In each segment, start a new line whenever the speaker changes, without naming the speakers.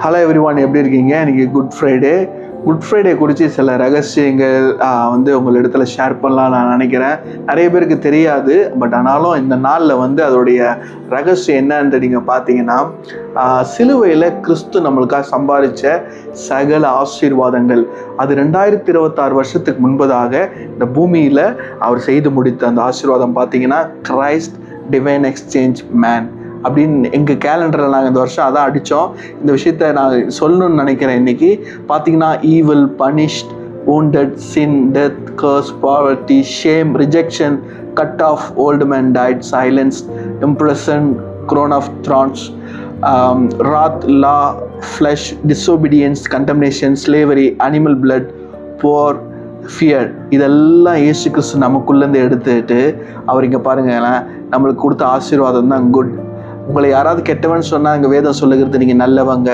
Hello everyone, எப்படி இருக்கீங்க? இன்றைக்கி குட் ஃப்ரைடே குறித்து சில ரகசியங்கள் உங்களிடத்துல ஷேர் பண்ணலாம் நான் நினைக்கிறேன். நிறைய பேருக்கு தெரியாது, பட் ஆனாலும் இந்த நாளில் அதோடைய ரகசியம் என்னன்னு நீங்கள் பார்த்தீங்கன்னா, சிலுவையில் கிறிஸ்து நம்மளுக்காக சம்பாதிச்ச சகல ஆசீர்வாதங்கள், அது 2026 வருஷத்துக்கு முன்பதாக இந்த பூமியில் அவர் செய்து முடித்த அந்த ஆசீர்வாதம் பார்த்தீங்கன்னா, கிரைஸ்ட் டிவைன் எக்ஸ்சேஞ்ச் மேன் அப்படின்னு எங்கள் கேலண்டரில் நாங்கள் இந்த வருஷம் அதான் அடித்தோம். இந்த விஷயத்த நான் சொல்லணும்னு நினைக்கிறேன். இன்றைக்கி பார்த்தீங்கன்னா, evil, punished, wounded, sin, death, curse, poverty, shame, rejection, cut off, old man died, silenced, imprisoned, crown of thorns, wrath, law, flesh, disobedience, contamination, slavery, animal blood, poor, fear, இதெல்லாம் இயேசு கிறிஸ்து நமக்குள்ளேருந்து எடுத்துட்டு அவர் இங்கே பாருங்களேன், நம்மளுக்கு கொடுத்த ஆசீர்வாதம் தான் குட். உங்களை யாராவது கெட்டவன் சொன்னால் இங்கே வேதம் சொல்லுகிறது நீங்கள் நல்லவங்க,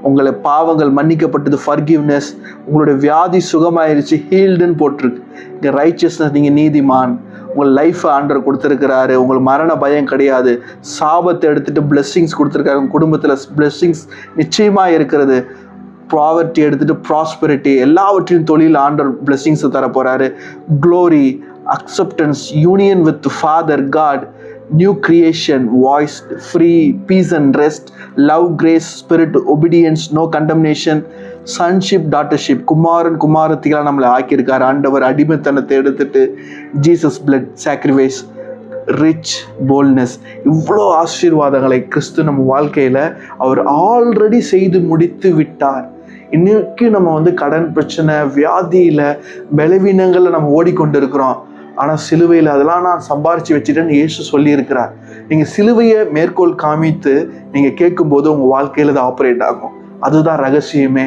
உங்களை பாவங்கள் மன்னிக்கப்பட்டது, ஃபர்கிவ்னஸ், உங்களுடைய வியாதி சுகமாயிருச்சு, ஹீல்டுன்னு போட்டிருக்கு. இங்கே ரைச்சியஸ்னஸ், நீங்கள் நீதிமான், உங்கள் லைஃப்பை ஆண்டவர் கொடுத்துருக்கிறாரு, உங்களுக்கு மரண பயம் கிடையாது, சாபத்தை எடுத்துகிட்டு பிளெஸ்ஸிங்ஸ் கொடுத்துருக்காரு, உங்கள் குடும்பத்தில் பிளெஸ்ஸிங்ஸ் நிச்சயமாக இருக்கிறது, ப்ராவர்ட்டி எடுத்துகிட்டு ப்ராஸ்பெரிட்டி, எல்லாவற்றையும் தொழில் ஆண்டவர் பிளெஸ்ஸிங்ஸை தர போகிறாரு, glory, acceptance, union with father God, new creation, voice, free, peace and rest, love, grace, spirit, obedience, no condemnation, sonship, daughtership, குமாரன் குமாரத்திகளாக நம்மளை ஆக்கியிருக்கார் ஆண்டவர். அடிமைத்தனத்தை எடுத்துட்டு Jesus blood sacrifice, rich, boldness, இவ்வளோ ஆசீர்வாதங்களை கிறிஸ்து நம்ம வாழ்க்கையில் அவர் ஆல்ரெடி செய்து முடித்து விட்டார். இன்னைக்கு நம்ம கடன் பிரச்சனை, வியாதியில், பலவீனங்களில் நம்ம ஓடிக்கொண்டு இருக்கிறோம். ஆனால் சிலுவையில் அதெல்லாம் நான் சம்பாரித்து வச்சுட்டேன்னு இயேசு சொல்லியிருக்கிறார். நீங்கள் சிலுவையை மேற்கோள் காமித்து நீங்கள் கேட்கும்போது உங்கள் வாழ்க்கையில் அது ஆப்ரேட் ஆகும். அதுதான் ரகசியமே.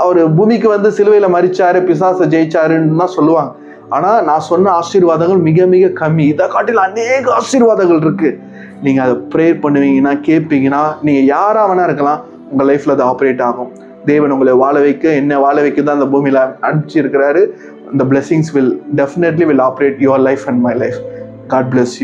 அவர் பூமிக்கு சிலுவையில் மரிச்சாரு, பிசாசை ஜெயிச்சாருன்னு தான் சொல்லுவாங்க. ஆனால் நான் சொன்ன ஆசீர்வாதங்கள் மிக மிக கம்மி. இதை காட்டில் அநேக ஆசீர்வாதங்கள் இருக்குது. நீங்கள் அதை ப்ரேயர் பண்ணுவீங்கன்னா, கேட்பீங்கன்னா, நீங்கள் யாராக வேணா இருக்கலாம், உங்கள் லைஃப்பில் அது ஆப்ரேட் ஆகும். தேவன் உங்களை வாழ வைக்க, என்ன வாழ வைக்க தான் அந்த பூமியில் அனுப்பிச்சிருக்கிறாரு. The blessings will definitely operate your life and my life. God bless you.